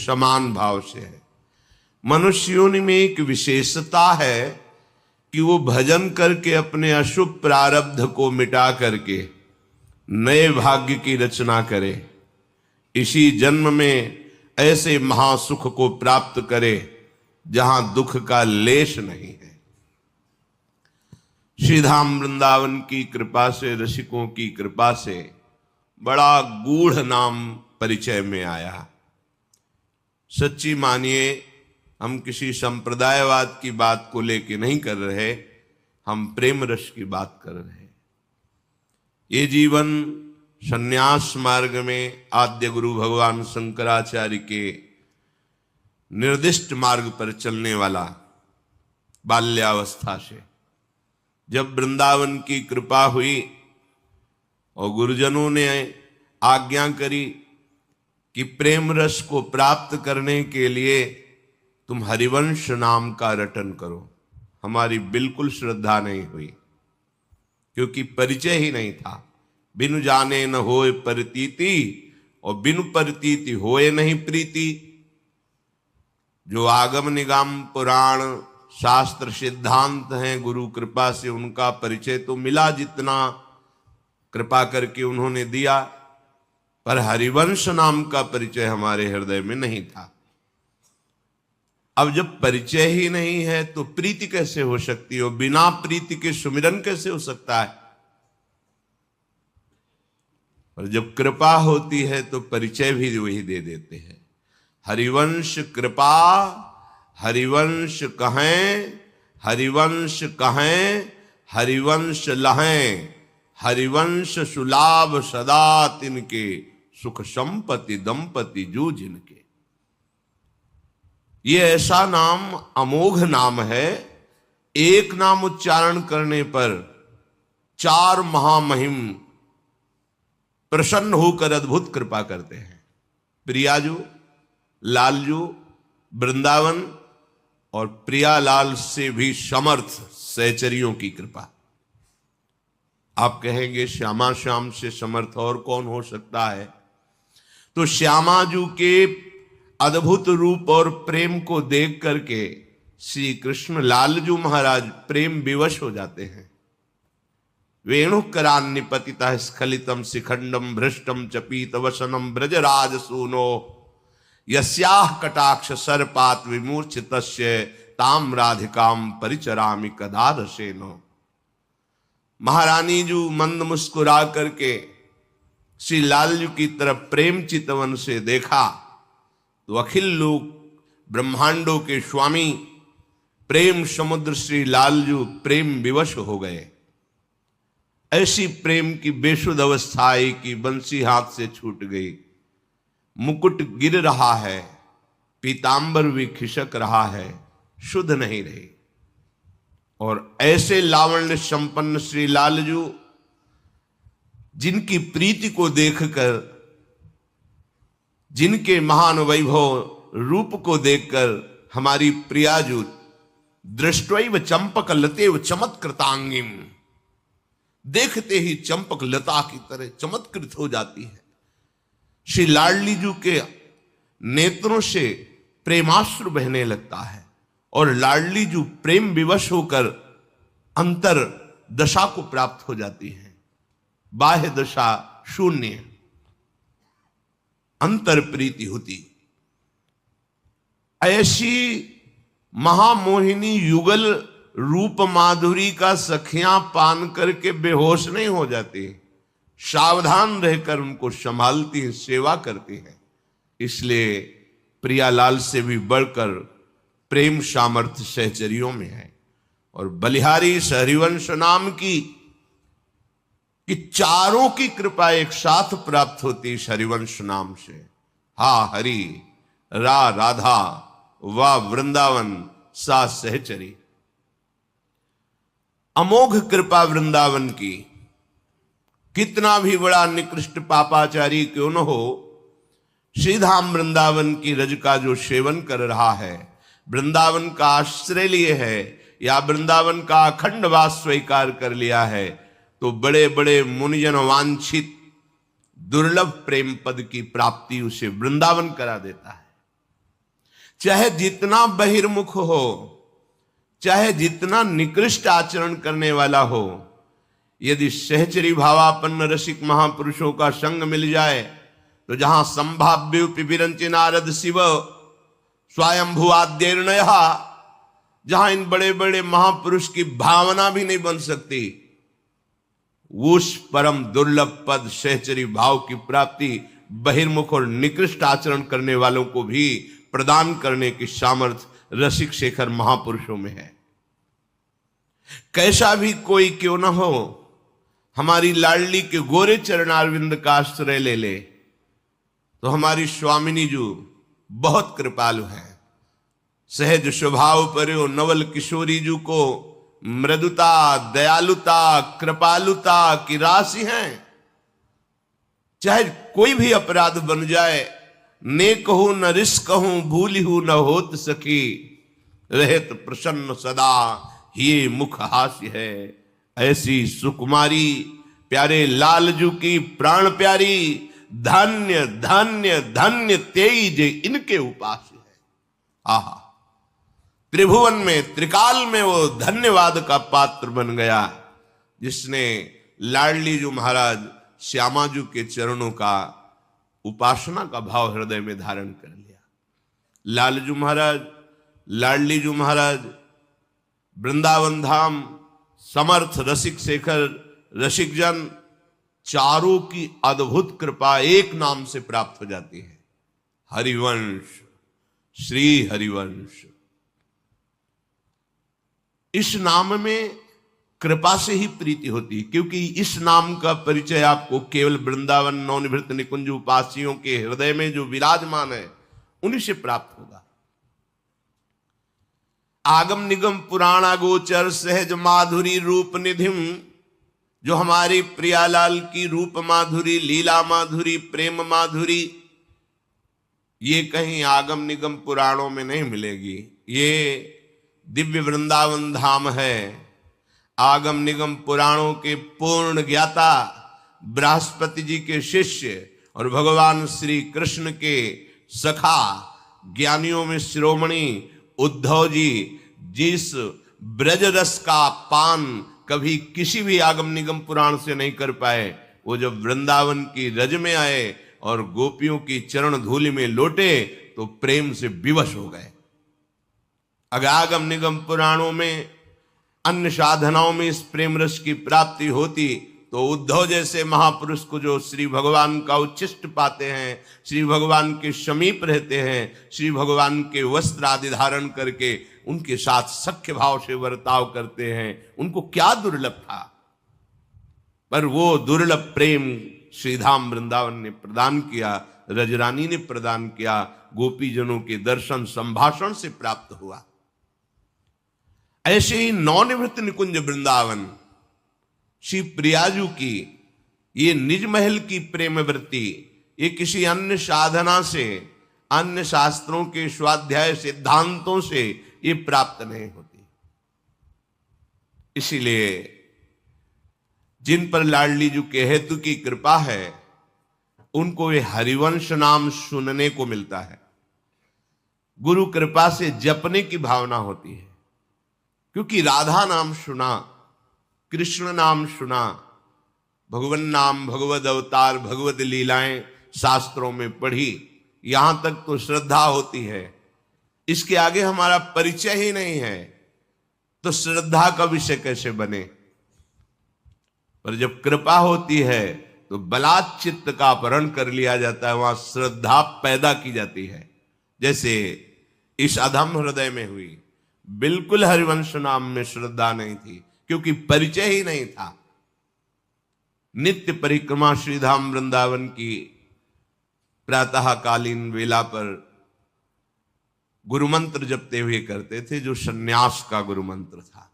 समान भाव से है। मनुष्यों में एक विशेषता है कि वो भजन करके अपने अशुभ प्रारब्ध को मिटा करके नए भाग्य की रचना करे, इसी जन्म में ऐसे महासुख को प्राप्त करे जहां दुख का लेश नहीं है। श्रीधाम वृंदावन की कृपा से, रसिकों की कृपा से बड़ा गूढ़ नाम परिचय में आया। सच्ची मानिए, हम किसी संप्रदायवाद की बात को लेके नहीं कर रहे, हम प्रेम रस की बात कर रहे हैं। ये जीवन संन्यास मार्ग में आद्य गुरु भगवान शंकराचार्य के निर्दिष्ट मार्ग पर चलने वाला, बाल्यावस्था से जब वृंदावन की कृपा हुई और गुरुजनों ने आज्ञा करी कि प्रेम रस को प्राप्त करने के लिए तुम हरिवंश नाम का रटन करो, हमारी बिल्कुल श्रद्धा नहीं हुई, क्योंकि परिचय ही नहीं था। बिनु जाने न होए प्रतीति और बिनु प्रतीति होए नहीं प्रीति। जो आगम निगम पुराण शास्त्र सिद्धांत हैं, गुरु कृपा से उनका परिचय तो मिला जितना कृपा करके उन्होंने दिया, पर हरिवंश नाम का परिचय हमारे हृदय में नहीं था। अब जब परिचय ही नहीं है तो प्रीति कैसे हो सकती है? बिना प्रीति के सुमिरन कैसे हो सकता है? और जब कृपा होती है तो परिचय भी वही दे देते हैं। हरिवंश कृपा, हरिवंश कहें, हरिवंश कहें, हरिवंश लहें, हरिवंश सुलाभ सदा तिनके, सुख संपत्ति दंपति जू जिनके। ये ऐसा नाम अमोघ नाम है, एक नाम उच्चारण करने पर 4 महामहिम प्रसन्न होकर अद्भुत कृपा करते हैं। प्रियाजू, लालजू, वृंदावन और प्रियालाल से भी समर्थ सहचरियों की कृपा। आप कहेंगे श्यामा श्याम से समर्थ और कौन हो सकता है? तो श्यामाजू के अद्भुत रूप और प्रेम को देख करके श्री कृष्ण लालजू महाराज प्रेम विवश हो जाते हैं। वेणुकरान्निपतितः स्खलितम शिखंडम भ्रष्टम च पीतवसनम ब्रजराज सूनो यस्याः कटाक्ष सर्पात विमूर्छितस्य ताम राधिकाम परिचरामि कदाधसेनो। महारानी जू मंद मुस्कुरा करके श्री लालजू की तरफ प्रेम चितवन से देखा तो अखिल लोक ब्रह्मांडों के स्वामी प्रेम समुद्र श्री लालजू प्रेम विवश हो गए। ऐसी प्रेम की बेसुध अवस्था आई कि बंसी हाथ से छूट गई, मुकुट गिर रहा है, पीतांबर भी खिसक रहा है, शुद्ध नहीं रही। और ऐसे लावण्य संपन्न श्री लालजू, जिनकी प्रीति को देखकर, जिनके महान वैभव रूप को देखकर हमारी प्रियाजू दृष्टैव चंपक लतेव चमत्कृतांगिम, देखते ही चंपक लता की तरह चमत्कृत हो जाती है। श्री लाडली जू के नेत्रों से प्रेमाश्रु बहने लगता है और लाडली जू प्रेम विवश होकर अंतर दशा को प्राप्त हो जाती है। बाह्य दशा शून्य, अंतर प्रीति होती। ऐसी महामोहिनी युगल रूप माधुरी का सखियां पान करके बेहोश नहीं हो जाती, सावधान रहकर उनको संभालती हैं, सेवा करती हैं। इसलिए प्रियालाल से भी बढ़कर प्रेम सामर्थ्य सहचरियों में है। और बलिहारी हरिवंश नाम की कि चारों की कृपा एक साथ प्राप्त होती है हरिवंश नाम से। हा हरि, रा राधा, वा वृंदावन, सा सहचरी। अमोघ कृपा वृंदावन की। कितना भी बड़ा निकृष्ट पापाचारी क्यों न हो, श्रीधाम वृंदावन की रज का जो सेवन कर रहा है, वृंदावन का आश्रय लिए है या वृंदावन का अखंड वास स्वीकार कर लिया है, तो बड़े बड़े मुनिजन वांछित दुर्लभ प्रेम पद की प्राप्ति उसे वृंदावन करा देता है। चाहे जितना बहिर्मुख हो, चाहे जितना निकृष्ट आचरण करने वाला हो, यदि सहचरी भावापन्न रसिक महापुरुषों का संग मिल जाए तो जहां संभाव्य विरंचि नारद शिव स्वयंभू आद्यर्णय, जहां इन बड़े बड़े महापुरुष की भावना भी नहीं बन सकती, उस परम दुर्लभ पद सहचरी भाव की प्राप्ति बहिर्मुख और निकृष्ट आचरण करने वालों को भी प्रदान करने की सामर्थ्य रसिक शेखर महापुरुषों में है। कैसा भी कोई क्यों न हो, हमारी लाडली के गोरे चरणारविंद का आश्रय ले ले तो हमारी स्वामिनी जी बहुत कृपालु है। सहज स्वभाव पर नवल किशोरी जी को मृदुता, दयालुता, कृपालुता की राशि है। चाहे कोई भी अपराध बन जाए, ने कहूं न रिस कहूं भूली हूं न होत सखी, रहत प्रसन्न सदा ये मुख हास्य है। ऐसी सुकुमारी प्यारे लालजू की प्राण प्यारी, धन्य धन्य धन्य तेज इनके उपास है। आहा, त्रिभुवन में त्रिकाल में वो धन्यवाद का पात्र बन गया जिसने लाडली जी महाराज श्यामा जी के चरणों का उपासना का भाव हृदय में धारण कर लिया। लालजू महाराज, लाडली जी महाराज, वृंदावन धाम, समर्थ रसिक शेखर रसिक जन, चारों की अद्भुत कृपा एक नाम से प्राप्त हो जाती है, हरिवंश, श्री हरिवंश। इस नाम में कृपा से ही प्रीति होती है, क्योंकि इस नाम का परिचय आपको केवल वृंदावन नवनिवृत्त निकुंज उपासियों के हृदय में जो विराजमान है उन्हीं से प्राप्त होगा। आगम निगम पुराण गोचर सहज माधुरी रूप निधिम, जो हमारी प्रियालाल की रूप माधुरी, लीला माधुरी, प्रेम माधुरी, ये कहीं आगम निगम पुराणों में नहीं मिलेगी। ये दिव्य वृंदावन धाम है। आगम निगम पुराणों के पूर्ण ज्ञाता बृहस्पति जी के शिष्य और भगवान श्री कृष्ण के सखा, ज्ञानियों में शिरोमणि उद्धव जी, जिस ब्रज रस का पान कभी किसी भी आगम निगम पुराण से नहीं कर पाए, वो जब वृंदावन की रज में आए और गोपियों की चरण धूलि में लोटे तो प्रेम से विवश हो गए। अगर आगम निगम पुराणों में अन्य साधनाओं में इस प्रेम रस की प्राप्ति होती तो उद्धव जैसे महापुरुष को जो श्री भगवान का उच्छिष्ट पाते हैं, श्री भगवान के समीप रहते हैं, श्री भगवान के वस्त्र आदि धारण करके उनके साथ सख्य भाव से बर्ताव करते हैं, उनको क्या दुर्लभ था। पर वो दुर्लभ प्रेम श्रीधाम वृंदावन ने प्रदान किया, रजरानी ने प्रदान किया, गोपीजनों के दर्शन संभाषण से प्राप्त हुआ। ऐसे ही नवनिवृत्त निकुंज वृंदावन श्री प्रियाजू की ये निज महल की प्रेम वृत्ति, ये किसी अन्य साधना से, अन्य शास्त्रों के स्वाध्याय सिद्धांतों से ये प्राप्त नहीं होती। इसीलिए जिन पर लाडली जी के हेतु की कृपा है उनको ये हरिवंश नाम सुनने को मिलता है। गुरु कृपा से जपने की भावना होती है, क्योंकि राधा नाम सुना, कृष्ण नाम सुना, भगवान नाम, भगवद अवतार, भगवद लीलाएं शास्त्रों में पढ़ी, यहां तक तो श्रद्धा होती है। इसके आगे हमारा परिचय ही नहीं है तो श्रद्धा का विषय कैसे बने। पर जब कृपा होती है तो बलात् चित्त का अपहरण कर लिया जाता है, वहां श्रद्धा पैदा की जाती है। जैसे इस अधम हृदय में हुई, बिल्कुल हरिवंश नाम में श्रद्धा नहीं थी, क्योंकि परिचय ही नहीं था। नित्य परिक्रमा श्रीधाम वृंदावन की प्रातःकालीन वेला पर गुरु मंत्र जपते हुए करते थे, जो सन्यास का गुरु मंत्र था।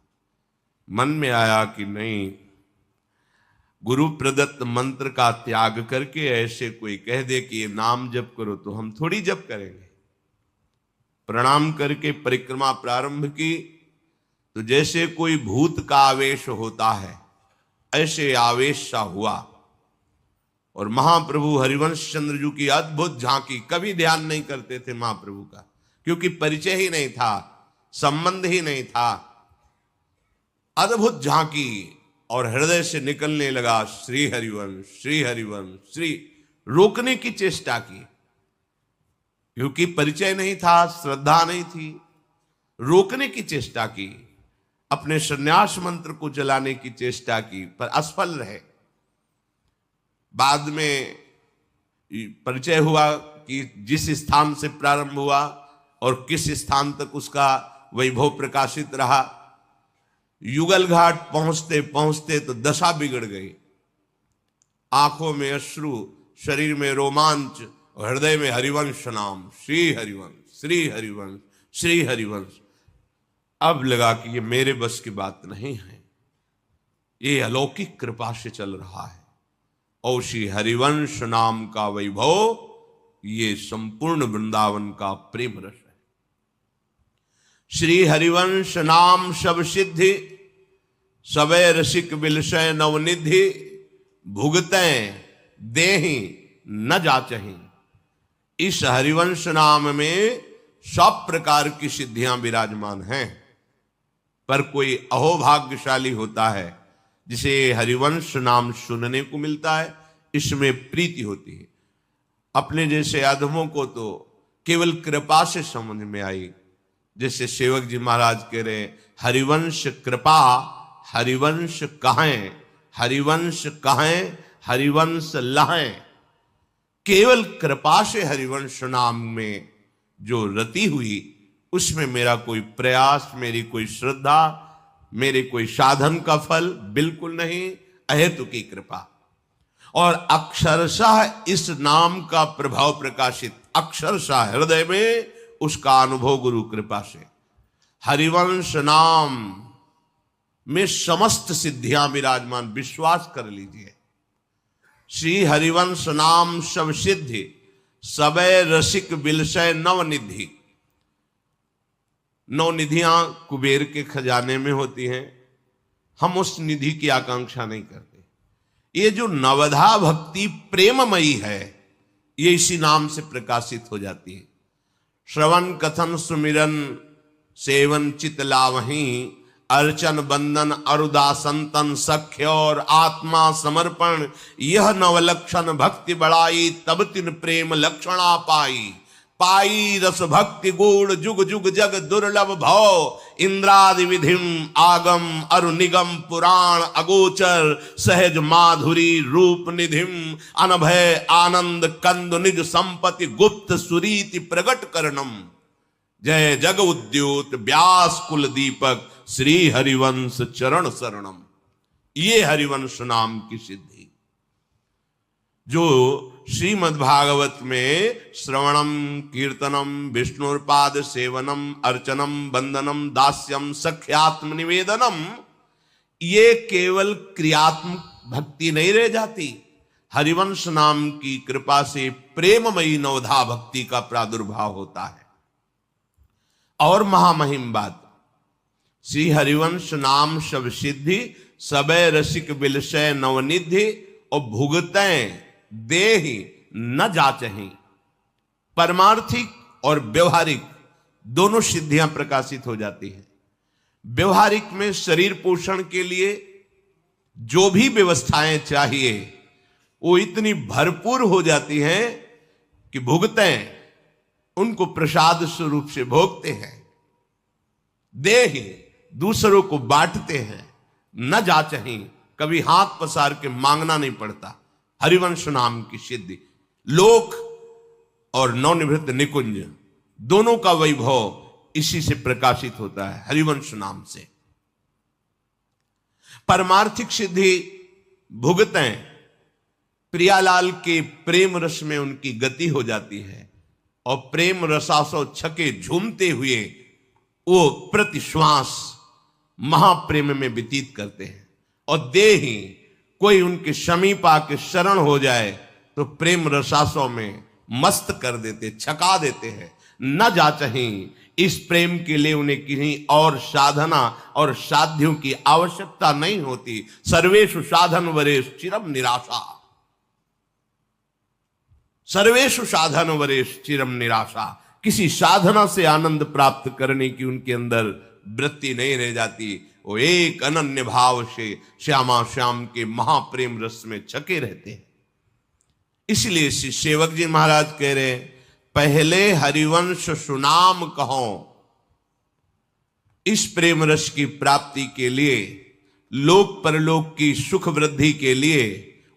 मन में आया कि नहीं, गुरु प्रदत्त मंत्र का त्याग करके ऐसे कोई कह दे कि ये नाम जप करो तो हम थोड़ी जप करेंगे। प्रणाम करके परिक्रमा प्रारंभ की तो जैसे कोई भूत का आवेश होता है ऐसे आवेश सा हुआ, और महाप्रभु हरिवंश चंद्र जी की अद्भुत झांकी। कभी ध्यान नहीं करते थे महाप्रभु का, क्योंकि परिचय ही नहीं था, संबंध ही नहीं था। अद्भुत झांकी और हृदय से निकलने लगा श्री हरिवंश, श्री हरिवंश, श्री। रोकने की चेष्टा की, क्योंकि परिचय नहीं था, श्रद्धा नहीं थी। रोकने की चेष्टा की, अपने संन्यास मंत्र को जलाने की चेष्टा की, पर असफल रहे। बाद में परिचय हुआ कि जिस स्थान से प्रारंभ हुआ और किस स्थान तक उसका वैभव प्रकाशित रहा। युगल घाट पहुंचते पहुंचते तो दशा बिगड़ गई। आंखों में अश्रु, शरीर में रोमांच, हृदय में हरिवंश नाम, श्री हरिवंश, श्री हरिवंश, श्री हरिवंश। अब लगा कि ये मेरे बस की बात नहीं है, ये अलौकिक कृपा से चल रहा है। और श्री हरिवंश नाम का वैभव ये संपूर्ण वृंदावन का प्रेम रस है। श्री हरिवंश नाम सब सिद्धि, सबे रसिक बिलसय नवनिधि, भुगतें देहि न जाचहि। इस हरिवंश नाम में सब प्रकार की सिद्धियां विराजमान हैं, पर कोई अहोभाग्यशाली होता है जिसे हरिवंश नाम सुनने को मिलता है, इसमें प्रीति होती है। अपने जैसे अधमों को तो केवल कृपा से समझ में आई। जैसे सेवक जी महाराज कह रहे, हरिवंश कृपा हरिवंश कहें, हरिवंश कहें हरिवंश लहें। केवल कृपा से हरिवंश नाम में जो रति हुई, उसमें मेरा कोई प्रयास, मेरी कोई श्रद्धा, मेरे कोई साधन का फल बिल्कुल नहीं, अहेतु की कृपा। और अक्षरशः इस नाम का प्रभाव प्रकाशित, अक्षरशः हृदय में उसका अनुभव गुरु कृपा से। हरिवंश नाम में समस्त सिद्धियां विराजमान, विश्वास कर लीजिए। श्री हरिवंश नाम सब सिद्धि, सबे रसिक बिलसय नवनिधि। नौ निधियां कुबेर के खजाने में होती हैं, हम उस निधि की आकांक्षा नहीं करते। ये जो नवधा भक्ति प्रेममयी है, ये इसी नाम से प्रकाशित हो जाती है। श्रवण कथन सुमिरन सेवन चित लावहीं, अर्चन बंदन अरुदासंतन सख्य और आत्मा समर्पण। यह नवलक्षण भक्ति बढ़ाई, तब तिन प्रेम लक्षणा पाई। पाई रस भक्ति गुण जुग जुग जग दुर्लभ भव। इंद्रादि विधिम आगम अरु निगम पुराण अगोचर। सहज माधुरी रूप निधिम अनभय आनंद कंद निज संपत्ति गुप्त सुरीति प्रगट करणम। जय जग उद्योत व्यास कुल दीपक, श्री हरिवंश चरण शरणम। ये हरिवंश नाम की सिद्धि जो श्रीमद्भागवत में श्रवणम कीर्तनम विष्णुपाद सेवनम अर्चनम वंदनम दास्यम सख्यात्म निवेदनम, ये केवल क्रियात्मक भक्ति नहीं रह जाती। हरिवंश नाम की कृपा से प्रेममयी नवधा भक्ति का प्रादुर्भाव होता है। और महामहिम बात, श्री हरिवंश नाम सब सिद्धि, सबे रसिक बिलसय नवनिधि, और भुगतें देहि न जाचहि। परमार्थिक और व्यवहारिक दोनों सिद्धियां प्रकाशित हो जाती हैं। व्यवहारिक में शरीर पोषण के लिए जो भी व्यवस्थाएं चाहिए वो इतनी भरपूर हो जाती हैं कि भुगतें उनको प्रसाद स्वरूप से भोगते हैं। देहि दूसरों को बांटते हैं। न जाचहि, कभी हाथ पसार के मांगना नहीं पड़ता। हरिवंश नाम की सिद्धि, लोक और नवनिवृत्त निकुंज दोनों का वैभव इसी से प्रकाशित होता है, हरिवंश नाम से। परमार्थिक सिद्धि भुगतें, प्रियालाल के प्रेम रस में उनकी गति हो जाती है और प्रेम रसासो छके झूमते हुए वो प्रतिश्वास महाप्रेम में व्यतीत करते हैं। और देहि, कोई उनके समीप आके शरण हो जाए तो प्रेम रसासों में मस्त कर देते, छका देते हैं। न जाचहि, इस प्रेम के लिए उन्हें किन्हीं और साधना और साध्यों की आवश्यकता नहीं होती। सर्वेषु साधन वरेश चिरम निराशा, सर्वेषु साधन वरेश चिरम निराशा। किसी साधना से आनंद प्राप्त करने की उनके अंदर वृत्ति नहीं रह जाती। वो एक अनन्य भाव से श्यामा श्याम के महाप्रेम रस में छके रहते हैं। इसलिए श्री सेवक जी महाराज कह रहे हैं, पहले हरिवंश सुनाम कहो। इस प्रेम रस की प्राप्ति के लिए, लोक परलोक की सुख वृद्धि के लिए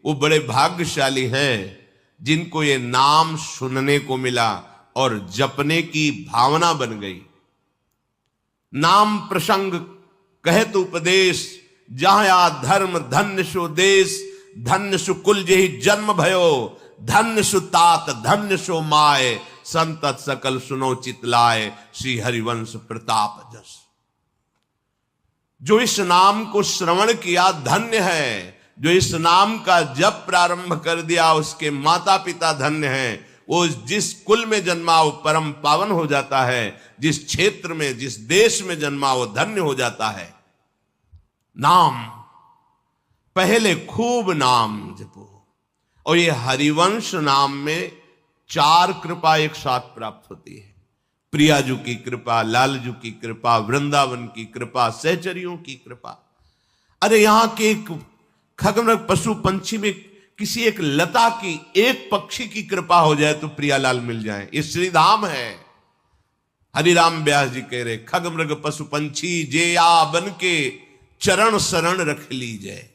वो बड़े भाग्यशाली हैं जिनको ये नाम सुनने को मिला और जपने की भावना बन गई। नाम प्रसंग कहत उपदेश, जहां या धर्म धन्य सु देश, धन्य सु कुल जेहि जन्म भयो, धन्य सु तात धन्य सो माय, संतत सकल सुनो चितलाय, श्री हरिवंश प्रताप जस। जो इस नाम को श्रवण किया धन्य है, जो इस नाम का जप प्रारंभ कर दिया उसके माता पिता धन्य हैं। वो जिस कुल में जन्मा वो परम पावन हो जाता है, जिस क्षेत्र में जिस देश में जन्मा वो धन्य हो जाता है। नाम पहले खूब नाम जपो। और ये हरिवंश नाम में 4 कृपा एक साथ प्राप्त होती है। प्रियाजू की कृपा, लालजू की कृपा, वृंदावन की कृपा, सहचरियों की कृपा। अरे यहां के एक खगमृग पशु पंछी में किसी एक लता की, एक पक्षी की कृपा हो जाए तो प्रियालाल मिल जाए। ये श्रीधाम है। हरिराम व्यास जी कह रहे, खगमृग पशु पंछी जे आ बन के चरण शरण रख लीजिए।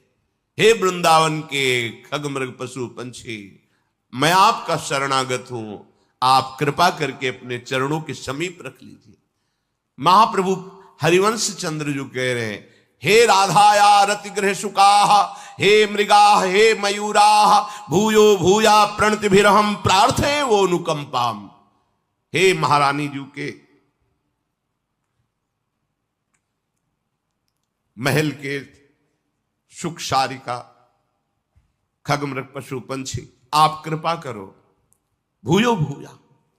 हे वृंदावन के खगमृग पशु पंछी, मैं आपका शरणागत हूं, आप कृपा करके अपने चरणों के समीप रख लीजिए। महाप्रभु हरिवंश चंद्र जो कह रहे हैं, हे राधाया रतिगृह सुकाः, हे मृगाः हे मयूराः, भूयो भूया प्रणतिभिरहं प्रार्थे वो अनुकंपाम। हे महारानी जी के महल के सुख सारिका खगमृग पशु पंछी, आप कृपा करो। भूयो भूया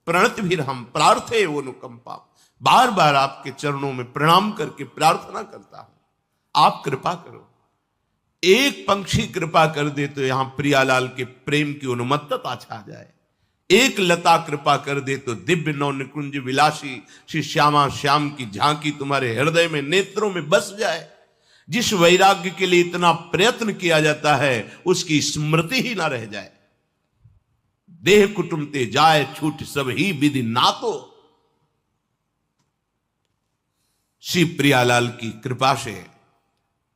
प्रणतिभिरहं प्रार्थे वो अनुकंपाम। बार बार आपके चरणों में प्रणाम करके प्रार्थना करता हूं, आप कृपा करो। एक पंक्षी कृपा कर दे तो यहां प्रियालाल के प्रेम की उन्मत्तता छा जाए। एक लता कृपा कर दे तो दिव्य नौ निकुंज विलासी श्री श्यामा श्याम की झांकी तुम्हारे हृदय में, नेत्रों में बस जाए। जिस वैराग्य के लिए इतना प्रयत्न किया जाता है उसकी स्मृति ही ना रह जाए। देह कुटुंब ते जाए छूट सब ही विधि नातो। श्री प्रियालाल की कृपा से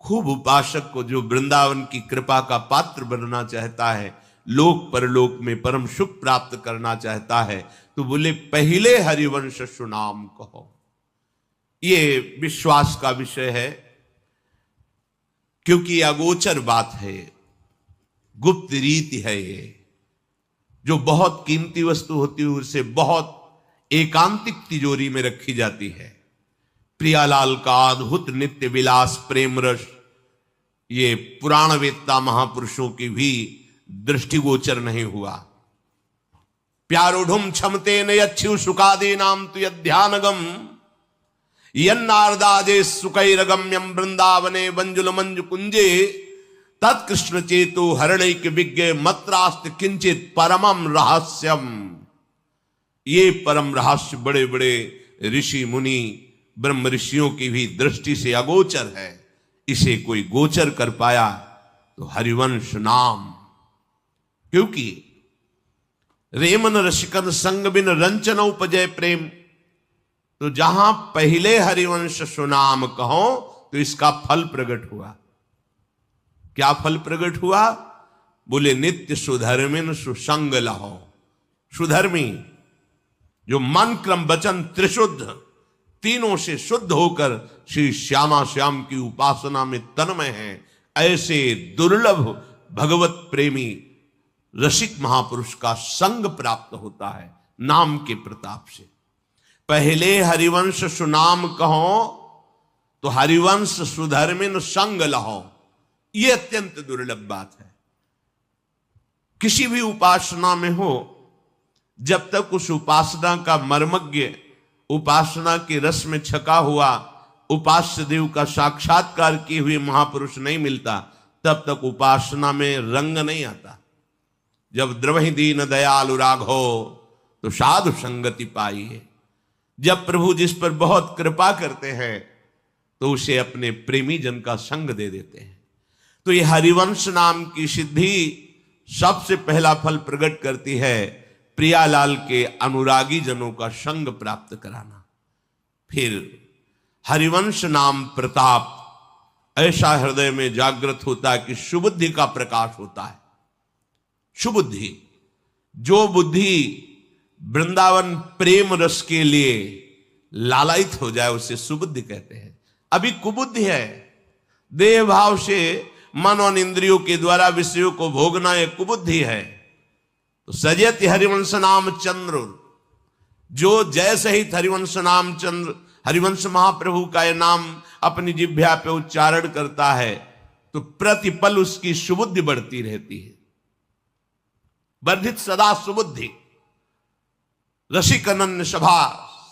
खूब उपासक को, जो वृंदावन की कृपा का पात्र बनना चाहता है, लोक परलोक में परम सुख प्राप्त करना चाहता है, तो बोले पहले हरिवंश सुनाम कहो। ये विश्वास का विषय है, क्योंकि अगोचर बात है, गुप्त रीति है। ये जो बहुत कीमती वस्तु होती है उसे बहुत एकांतिक तिजोरी में रखी जाती है। प्रियालाल का अद्भुत नित्य विलास प्रेम रस ये पुराण वेत्ता महापुरुषों की भी दृष्टिगोचर नहीं हुआ। प्यारोढ़ुम क्षमते न यच्छु सुखादे नाम तु यध्यानगम, यन्नारदाजे सुकैरगम्यम वृंदावने वंजुल मंजु कुंजे, तत्कृष्ण चेतो हरणैक विज्ञ मत्रास्त किंचित परमम रहस्यम। ये परम रहस्य बड़े बड़े ऋषि मुनि ब्रह्म ऋषियों की भी दृष्टि से अगोचर है। इसे कोई गोचर कर पाया तो हरिवंश नाम। क्योंकि रेमन रसिकन संग बिन रंचन उपजय प्रेम, तो जहां पहले हरिवंश सुनाम कहो तो इसका फल प्रकट हुआ। क्या फल प्रकट हुआ? बोले नित्य सुधर्मिन सुसंग लहो। सुधर्मी जो मन क्रम वचन त्रिशुद्ध, तीनों से शुद्ध होकर श्री श्यामा श्याम की उपासना में तन्मय हैं, ऐसे दुर्लभ भगवत प्रेमी रसिक महापुरुष का संग प्राप्त होता है नाम के प्रताप से। पहले हरिवंश सुनाम कहो तो हरिवंश सुधर्मिन संग लहो। यह अत्यंत दुर्लभ बात है। किसी भी उपासना में हो, जब तक उस उपासना का मर्मज्ञ, उपासना के रस में छका हुआ उपास्य देव का साक्षात्कार किए हुए महापुरुष नहीं मिलता, तब तक उपासना में रंग नहीं आता। जब द्रवहि दीन दयालु राघो तो साधु संगति पाई है। जब प्रभु जिस पर बहुत कृपा करते हैं तो उसे अपने प्रेमी जन का संग दे देते हैं। तो ये हरिवंश नाम की सिद्धि सबसे पहला फल प्रकट करती है प्रियालाल के अनुरागी जनों का संग प्राप्त कराना। फिर हरिवंश नाम प्रताप ऐसा हृदय में जागृत होता है कि सुबुद्धि का प्रकाश होता है। सुबुद्धि, जो बुद्धि वृंदावन प्रेम रस के लिए लालायित हो जाए उसे सुबुद्धि कहते हैं। अभी कुबुद्धि है, देह भाव से मन और इंद्रियों के द्वारा विषयों को भोगना एक कुबुद्धि है। तो सजयति हरिवंश नाम चंद्र, जो जैसे ही हरिवंश नाम चंद्र, हरिवंश महाप्रभु का यह नाम अपनी जिह्वा पे उच्चारण करता है तो प्रतिपल उसकी सुबुद्धि बढ़ती रहती है। वर्धित सदा सुबुद्धि। रसिक अनन्य सभा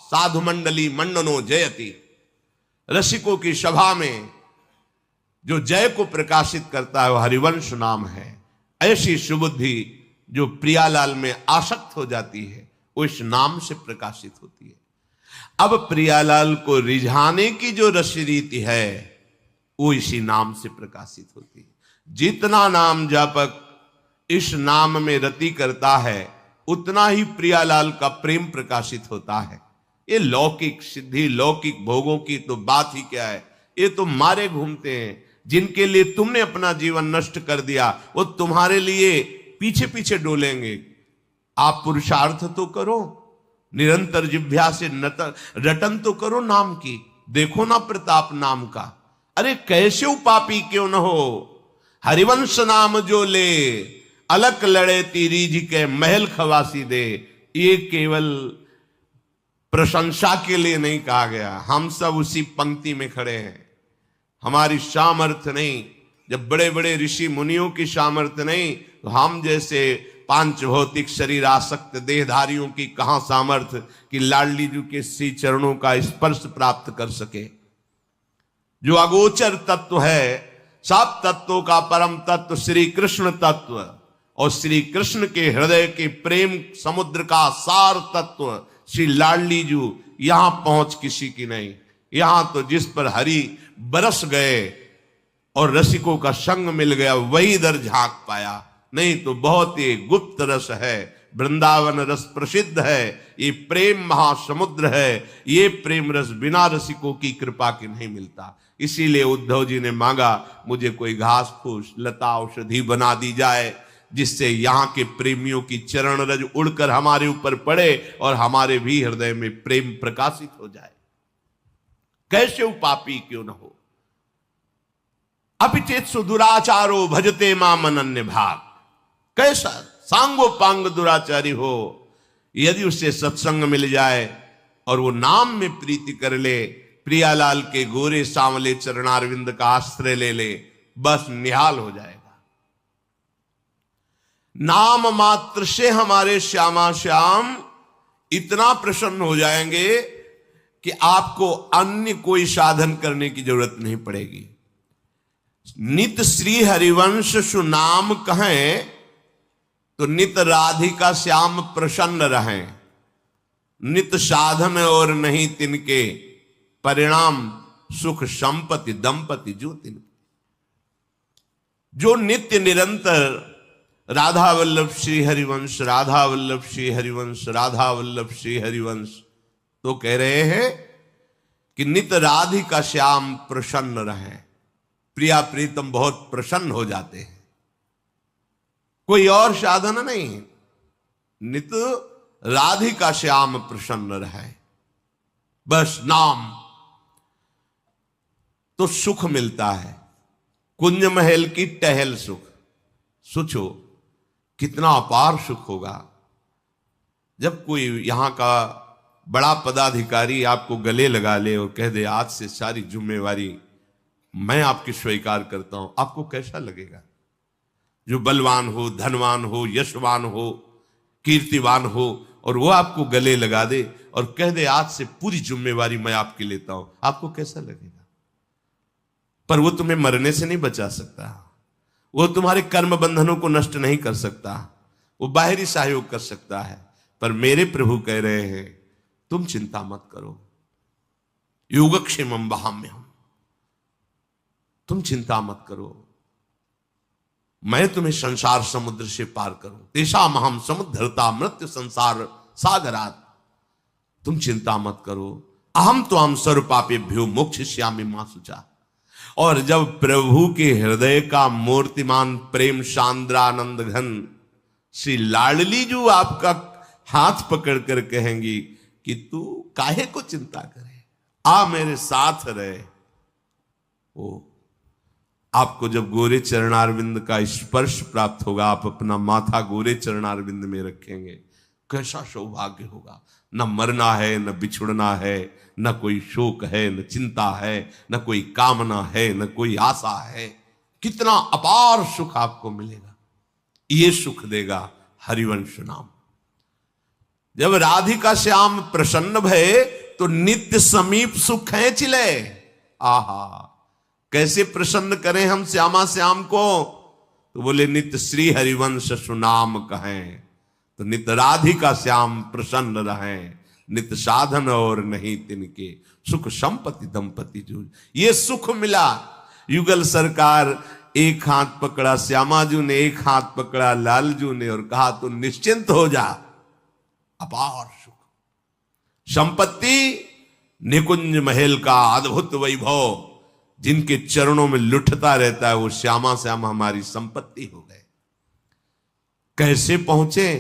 साधु मंडली मंडनो जयति। रसिकों की सभा में जो जय को प्रकाशित करता है वह हरिवंश नाम है। ऐसी सुबुद्धि जो प्रियालाल में आसक्त हो जाती है वो इस नाम से प्रकाशित होती है। अब प्रियालाल को रिझाने की जो रस रीति है वो इसी नाम से प्रकाशित होती है। जितना नाम जापक इस नाम में रति करता है उतना ही प्रियालाल का प्रेम प्रकाशित होता है। ये लौकिक सिद्धि, लौकिक भोगों की तो बात ही क्या है, ये तो मारे घूमते हैं। जिनके लिए तुमने अपना जीवन नष्ट कर दिया वो तुम्हारे लिए पीछे पीछे डोलेंगे। आप पुरुषार्थ तो करो, निरंतर जिह्वा से रटन तो करो नाम की। देखो ना प्रताप नाम का, अरे कैसे उपापी क्यों न हो। हरिवंश नाम जो ले अलक लड़े तीरीज के महल खवासी दे। ये केवल प्रशंसा के लिए नहीं कहा गया, हम सब उसी पंक्ति में खड़े हैं। हमारी सामर्थ्य नहीं, जब बड़े बड़े ऋषि मुनियों की सामर्थ्य नहीं तो हम जैसे पांच भौतिक शरीर आसक्त देहधारियों की कहां सामर्थ्य कि लाडली जी के श्री चरणों का स्पर्श प्राप्त कर सके। जो अगोचर तत्व है, सब तत्वों का परम तत्व श्री कृष्ण तत्व और श्री कृष्ण के हृदय के प्रेम समुद्र का सार तत्व श्री लाडली जी, यहां पहुंच किसी की नहीं। यहां तो जिस पर हरि बरस गए और रसिकों का संग मिल गया वही दर झांक पाया, नहीं तो बहुत ही गुप्त रस है। वृंदावन रस प्रसिद्ध है, ये प्रेम महासमुद्र है। ये प्रेम रस बिना रसिकों की कृपा के नहीं मिलता। इसीलिए उद्धव जी ने मांगा मुझे कोई घास फूस लता औषधि बना दी जाए जिससे यहाँ के प्रेमियों की चरण रज उड़कर हमारे ऊपर पड़े और हमारे भी हृदय में प्रेम प्रकाशित हो जाए। कैसे उपापी क्यों न हो। अपिचेत सुदुराचारो भजते माम अनन्य भाग। कैसा सांगो पांग दुराचारी हो, यदि उसे सत्संग मिल जाए और वो नाम में प्रीति कर ले, प्रियालाल के गोरे सांवले चरणारविंद का आश्रय ले ले, बस निहाल हो जाएगा। नाम मात्र से हमारे श्यामा श्याम इतना प्रसन्न हो जाएंगे कि आपको अन्य कोई साधन करने की जरूरत नहीं पड़ेगी। नित श्री हरिवंश सुनाम कहें तो नित राधिका श्याम प्रसन्न रहें। नित साधन और नहीं तिनके, परिणाम सुख संपत्ति दंपति जो तिनके। जो नित्य निरंतर राधा वल्लभ श्री हरिवंश, राधा वल्लभ श्री हरिवंश, राधा वल्लभ श्री हरिवंश, तो कह रहे हैं कि नित राधिका श्याम प्रसन्न रहे। प्रिया प्रीतम बहुत प्रसन्न हो जाते हैं। कोई और साधन नहीं, नित राधिका श्याम प्रसन्न रहे, बस नाम तो सुख मिलता है। कुंज महल की टहल सुख, सोचो कितना अपार सुख होगा जब कोई यहां का बड़ा पदाधिकारी आपको गले लगा ले और कह दे आज से सारी जिम्मेवारी मैं आपकी स्वीकार करता हूं। आपको कैसा लगेगा? जो बलवान हो, धनवान हो, यशवान हो, कीर्तिवान हो और वो आपको गले लगा दे और कह दे आज से पूरी जिम्मेवारी मैं आपकी लेता हूं, आपको कैसा लगेगा? पर वो तुम्हें मरने से नहीं बचा सकता, वो तुम्हारे कर्म बंधनों को नष्ट नहीं कर सकता, वो बाहरी सहयोग कर सकता है पर मेरे प्रभु कह रहे हैं तुम चिंता मत करो, योगक्षेमम वहाम्यहम्, तुम चिंता मत करो, मैं तुम्हें संसार समुद्र से पार करूं। तेषाम् अहम् समुद्धर्ता मृत्यु संसार सागरात्, तुम चिंता मत करो, अहम त्वाम सर्वपापेभ्यो मोक्षयिष्यामि मा शुचा। और जब प्रभु के हृदय का मूर्तिमान प्रेम सांद्रानंद घन श्री लाडली जो आपका हाथ पकड़कर कहेंगी कि तू काहे को चिंता करे, आ मेरे साथ रहे, वो आपको जब गोरे चरणारविंद का स्पर्श प्राप्त होगा, आप अपना माथा गोरे चरणारविंद में रखेंगे, कैसा सौभाग्य होगा। न मरना है, न बिछुड़ना है, न कोई शोक है, न चिंता है, न कोई कामना है, न कोई आशा है। कितना अपार सुख आपको मिलेगा, ये सुख देगा हरिवंश नाम। जब राधिका श्याम प्रसन्न भये तो नित्य समीप सुख खींच ले। आहा, कैसे प्रसन्न करें हम श्यामा श्याम को, तो बोले नित्य श्री हरिवंश सुनाम कहें, तो नित्य राधिका श्याम प्रसन्न रहें, नित्य साधन और नहीं तिनके, सुख संपत्ति दंपति जो। ये सुख मिला। युगल सरकार एक हाथ पकड़ा श्यामाजू ने, एक हाथ पकड़ा लालजू ने और कहा तू निश्चिंत हो जा, अपार सुख, संपत्ति, निकुंज महल का अद्भुत वैभव, जिनके चरणों में लुटता रहता है वो श्यामा श्याम हमारी संपत्ति हो गए। कैसे पहुंचे,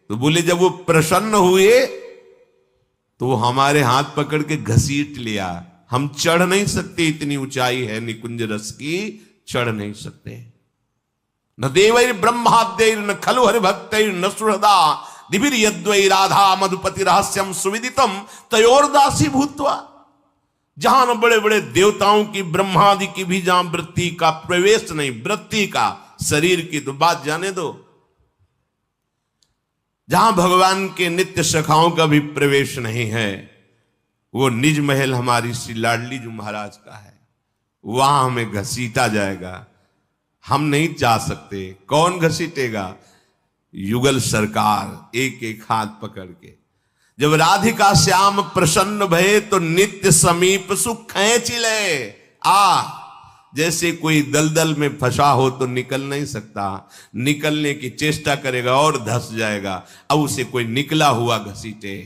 तो बोले जब वो प्रसन्न हुए तो वो हमारे हाथ पकड़ के घसीट लिया। हम चढ़ नहीं सकते, इतनी ऊंचाई है निकुंज रस की, चढ़ नहीं सकते। न देवैर ब्रह्माद्यैर न खलु हरिभक्तैर न सुहृदा दिभिर यद्वै राधा मधुपति रहस्यम सुविदितम तयोर्दासी भूत्वा। जहां न बड़े बड़े देवताओं की, ब्रह्मादि की भी जहां वृत्ति का प्रवेश नहीं, वृत्ति का, शरीर की तो बात जाने दो, जहां भगवान के नित्य सखाओं का भी प्रवेश नहीं है, वो निज महल हमारी श्री लाडली जी महाराज का है, वहां हमें घसीटा जाएगा। हम नहीं जा सकते, कौन घसीटेगा? युगल सरकार एक एक हाथ पकड़ के। जब राधिका श्याम प्रसन्न भये तो नित्य समीप सुख खींच ले। जैसे कोई दलदल में फंसा हो तो निकल नहीं सकता, निकलने की चेष्टा करेगा और धंस जाएगा, अब उसे कोई निकला हुआ घसीटे।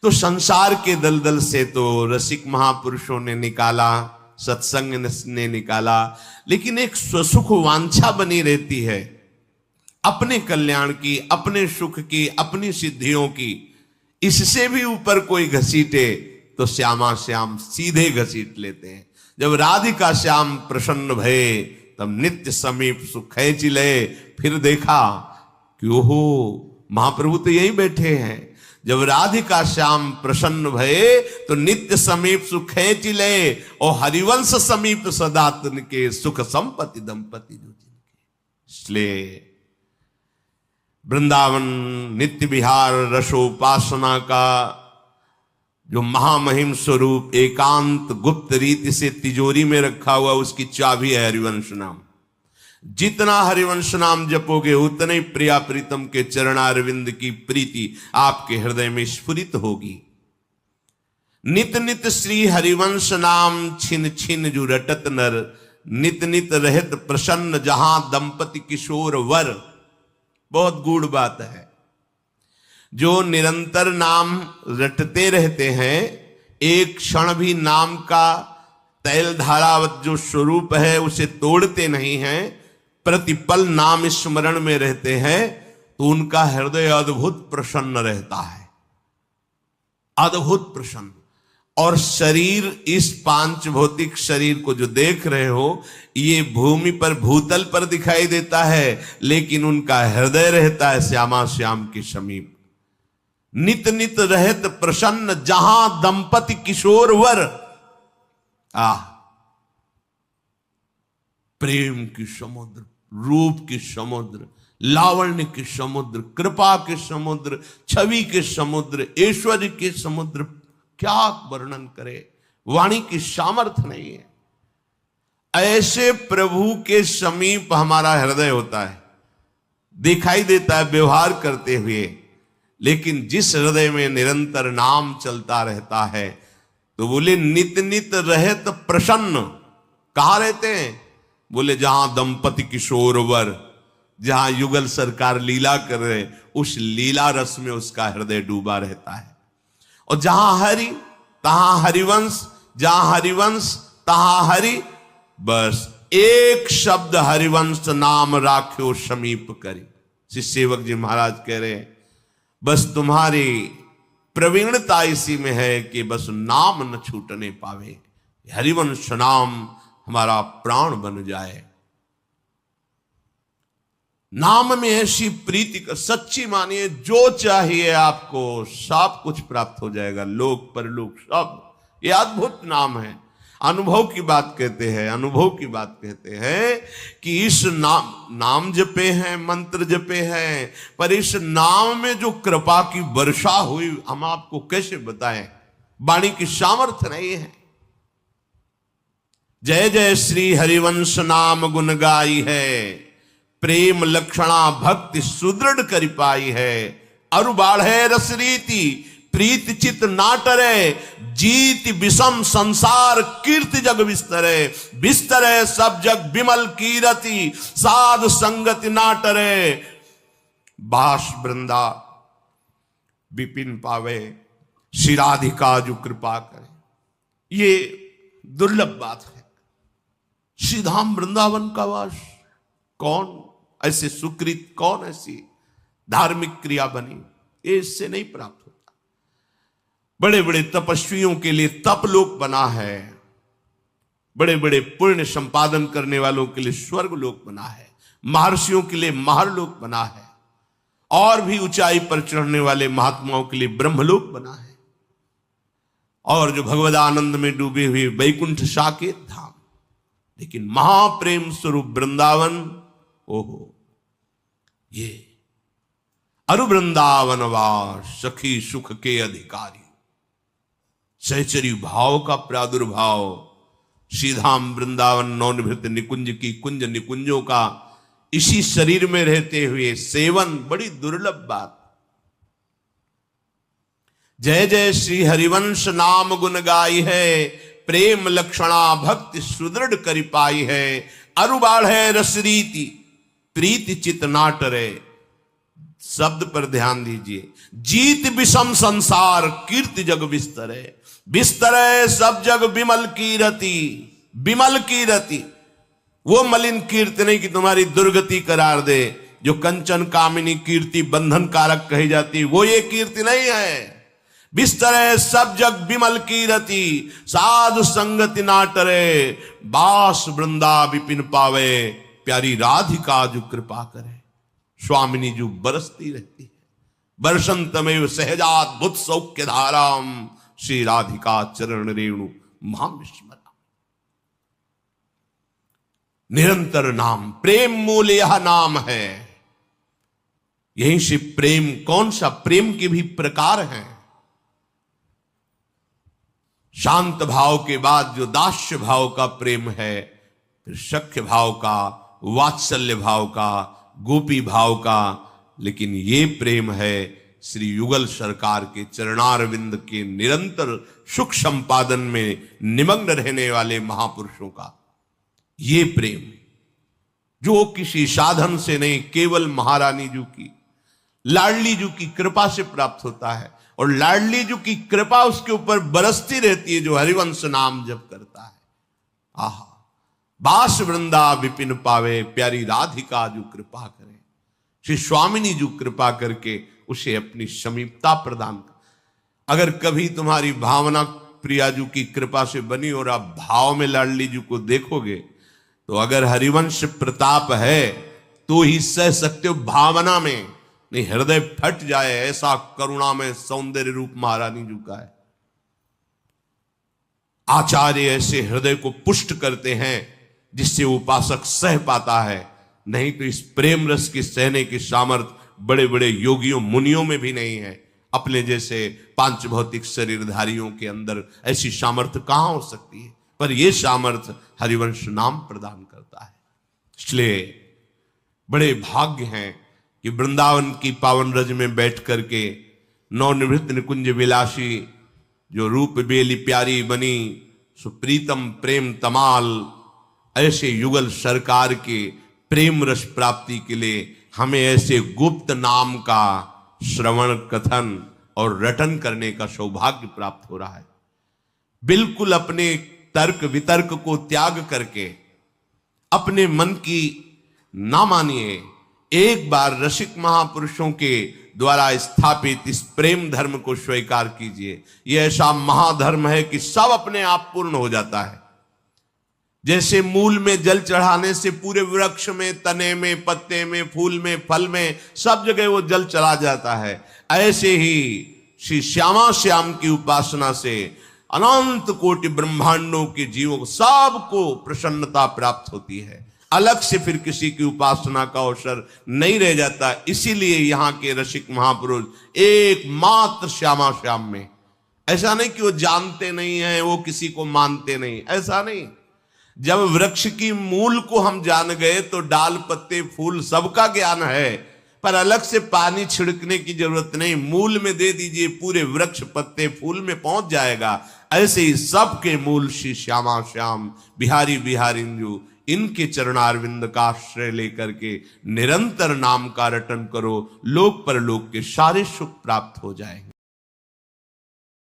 तो संसार के दलदल से तो रसिक महापुरुषों ने निकाला, सत्संग ने निकाला, लेकिन एक स्वसुख वांछा बनी रहती है, अपने कल्याण की, अपने सुख की, अपनी सिद्धियों की। इससे भी ऊपर कोई घसीटे तो श्यामा श्याम सीधे घसीट लेते हैं। जब राधिका श्याम प्रसन्न भये तब नित्य समीप सुख खींच ले। फिर देखा कि ओहो महाप्रभु तो यहीं बैठे हैं। जब राधिका श्याम प्रसन्न भये तो नित्य समीप सुख खींच ले, और हरिवंश समीप सदा तिनके, सुख संपत्ति दंपति जो जिनके। इसलिए वृंदावन नित्य विहार रसोपासना का जो महामहिम स्वरूप एकांत गुप्त रीति से तिजोरी में रखा हुआ, उसकी चाबी है हरिवंश नाम। जितना हरिवंश नाम जपोगे उतने प्रिया प्रीतम के चरणारविंद की प्रीति आपके हृदय में स्फुरित होगी। नित नित श्री हरिवंश नाम छिन छिन जो रटत नर, नित नित रहत प्रसन्न जहां दंपति किशोर वर। बहुत गूढ़ बात है। जो निरंतर नाम रटते रहते हैं, एक क्षण भी नाम का तैल धारावत जो स्वरूप है उसे तोड़ते नहीं हैं, प्रतिपल नाम स्मरण में रहते हैं, तो उनका हृदय अद्भुत प्रसन्न रहता है, अद्भुत प्रसन्न। और शरीर, इस पांच भौतिक शरीर को जो देख रहे हो, ये भूमि पर भूतल पर दिखाई देता है, लेकिन उनका हृदय रहता है श्यामा श्याम के समीप। नित नित रहत प्रसन्न जहां दंपति किशोर वर। प्रेम की समुद्र, रूप की समुद्र, लावण्य के समुद्र, कृपा के समुद्र, छवि के समुद्र, ऐश्वर्य के समुद्र, क्या वर्णन करे, वाणी की सामर्थ्य नहीं है। ऐसे प्रभु के समीप हमारा हृदय होता है, दिखाई देता है व्यवहार करते हुए, लेकिन जिस हृदय में निरंतर नाम चलता रहता है, तो बोले नित नित रहत प्रसन्न। कहाँ रहते हैं? बोले जहां दंपति किशोरवर, जहां युगल सरकार लीला कर रहे, उस लीला रस में उसका हृदय डूबा रहता है। और जहां हरि तहां हरिवंश, जहां हरिवंश तहां हरि। बस एक शब्द हरिवंश नाम राख्यो समीप करी। श्री सेवक जी महाराज कह रहे हैं, बस तुम्हारी प्रवीणता इसी में है कि बस नाम न छूटने पावे, हरिवंश नाम हमारा प्राण बन जाए। नाम में ऐसी प्रीति का, सच्ची मानिए, जो चाहिए आपको सब कुछ प्राप्त हो जाएगा, लोक परलोक सब। ये अद्भुत नाम है। अनुभव की बात कहते हैं, अनुभव की बात कहते हैं कि इस नाम जपे हैं, मंत्र जपे हैं, पर इस नाम में जो कृपा की वर्षा हुई, हम आपको कैसे बताएं, वाणी की सामर्थ्य नहीं है। जय जय श्री हरिवंश नाम गुण गाई है, प्रेम लक्षणा भक्ति सुदृढ़ कर पाई है। अरु बाढ़े रस रीति प्रीत चित नाटरे, जीत विषम संसार कीर्ति जग बिस्तरे। बिस्तरे सब जग विमल कीरति, साध संगति नाटरे। बास वृंदा विपिन पावे, श्री राधिका जो कृपा करे। ये दुर्लभ बात है। श्री धाम वृंदावन का वास, कौन ऐसे सुकृत, कौन ऐसी धार्मिक क्रिया बनी, ये इससे नहीं प्राप्त होता। बड़े बड़े तपस्वियों के लिए तपलोक बना है, बड़े बड़े पुण्य संपादन करने वालों के लिए स्वर्ग लोक बना है, महर्षियों के लिए महरलोक बना है, और भी ऊंचाई पर चढ़ने वाले महात्माओं के लिए ब्रह्मलोक बना है, और जो भगवद आनंद में डूबे हुए वैकुंठ साकेत धाम। लेकिन महाप्रेम स्वरूप वृंदावन, ओहो, ये अरु वृंदावन वास सखी सुख के अधिकारी। सहचरी भाव का प्रादुर्भाव, श्रीधाम वृंदावन नवनिभृत निकुंज की कुंज निकुंजों का इसी शरीर में रहते हुए सेवन, बड़ी दुर्लभ बात। जय जय श्री हरिवंश नाम गुण गाई है, प्रेम लक्षणा भक्ति सुदृढ़ करि पाई है। अरु बाढ़े रस रीति प्रीति चित नाटरे। शब्द पर ध्यान दीजिए। जीत विषम संसार कीर्ति जग बिस्तरे। बिस्तरे सब जग विमल कीरति, विमल कीरति। वो मलिन कीर्ति नहीं कि तुम्हारी दुर्गति करार दे, जो कंचन कामिनी कीर्ति बंधन कारक कही जाती, वो ये कीर्ति नहीं है। बिस्तरे सब जग विमल कीरति, साधु संगति नाटरे। बास वृंदा विपिन पावे, प्यारी राधिका जो कृपा करे। स्वामिनी जो बरसती रहती है, बरसंतमेव सहजाद्भुत सौख्य धाराम। श्री राधिका चरण रेणु महाविस्मरण। निरंतर नाम, प्रेम मूल यह नाम है। यहीं से प्रेम, कौन सा प्रेम के भी प्रकार हैं। शांत भाव के बाद जो दास्य भाव का प्रेम है, फिर सख्य भाव का, वात्सल्य भाव का, गोपी भाव का। लेकिन ये प्रेम है श्री युगल सरकार के चरणारविंद के निरंतर सुख संपादन में निमग्न रहने वाले महापुरुषों का। ये प्रेम जो किसी साधन से नहीं, केवल महारानी जी की, लाडली जी की कृपा से प्राप्त होता है। और लाडली जी की कृपा उसके ऊपर बरसती रहती है जो हरिवंश नाम जप करता है। आहा, बास वृंदा विपिन पावे, प्यारी राधिका जो कृपा करे। श्री स्वामिनी जो कृपा करके उसे अपनी समीपता प्रदान कर। अगर कभी तुम्हारी भावना प्रिया जी की कृपा से बनी और आप भाव में लाडली जी को देखोगे, तो अगर हरिवंश प्रताप है तो ही सह सकते हो, भावना में नहीं हृदय फट जाए, ऐसा करुणा में सौंदर्य रूप महारानी जी का है। आचार्य ऐसे हृदय को पुष्ट करते हैं जिससे उपासक सह पाता है। नहीं तो इस प्रेम रस की सहने की सामर्थ्य बड़े बड़े योगियों मुनियों में भी नहीं है। अपने जैसे पांच भौतिक शरीरधारियों के अंदर ऐसी सामर्थ्य कहां हो सकती है। पर यह सामर्थ्य हरिवंश नाम प्रदान करता है। इसलिए बड़े भाग्य हैं कि वृंदावन की पावन रज में बैठ करके नवनिवृत्त निकुंज विलासी, जो रूप बेली प्यारी बनी, सुप्रीतम प्रेम तमाल। ऐसे युगल सरकार के प्रेम रस प्राप्ति के लिए हमें ऐसे गुप्त नाम का श्रवण कथन और रटन करने का सौभाग्य प्राप्त हो रहा है। बिल्कुल अपने तर्क वितर्क को त्याग करके अपने मन की ना मानिए, एक बार रसिक महापुरुषों के द्वारा स्थापित इस प्रेम धर्म को स्वीकार कीजिए। यह ऐसा महाधर्म है कि सब अपने आप पूर्ण हो जाता है। जैसे मूल में जल चढ़ाने से पूरे वृक्ष में, तने में, पत्ते में, फूल में, फल में, सब जगह वो जल चला जाता है, ऐसे ही श्री श्यामा श्याम की उपासना से अनंत कोटि ब्रह्मांडों के जीवों को सबको प्रसन्नता प्राप्त होती है। अलग से फिर किसी की उपासना का अवसर नहीं रह जाता। इसीलिए यहाँ के रसिक महापुरुष एकमात्र श्यामा श्याम में, ऐसा नहीं कि वो जानते नहीं है, वो किसी को मानते नहीं, ऐसा नहीं। जब वृक्ष की मूल को हम जान गए तो डाल पत्ते फूल सबका ज्ञान है, पर अलग से पानी छिड़कने की जरूरत नहीं, मूल में दे दीजिए, पूरे वृक्ष पत्ते फूल में पहुंच जाएगा। ऐसे ही सबके मूल श्री श्यामा श्याम बिहारी बिहारिंदु, इनके चरणारविंद का आश्रय लेकर के निरंतर नाम का रटन करो, लोक परलोक के सारे सुख प्राप्त हो जाएंगे।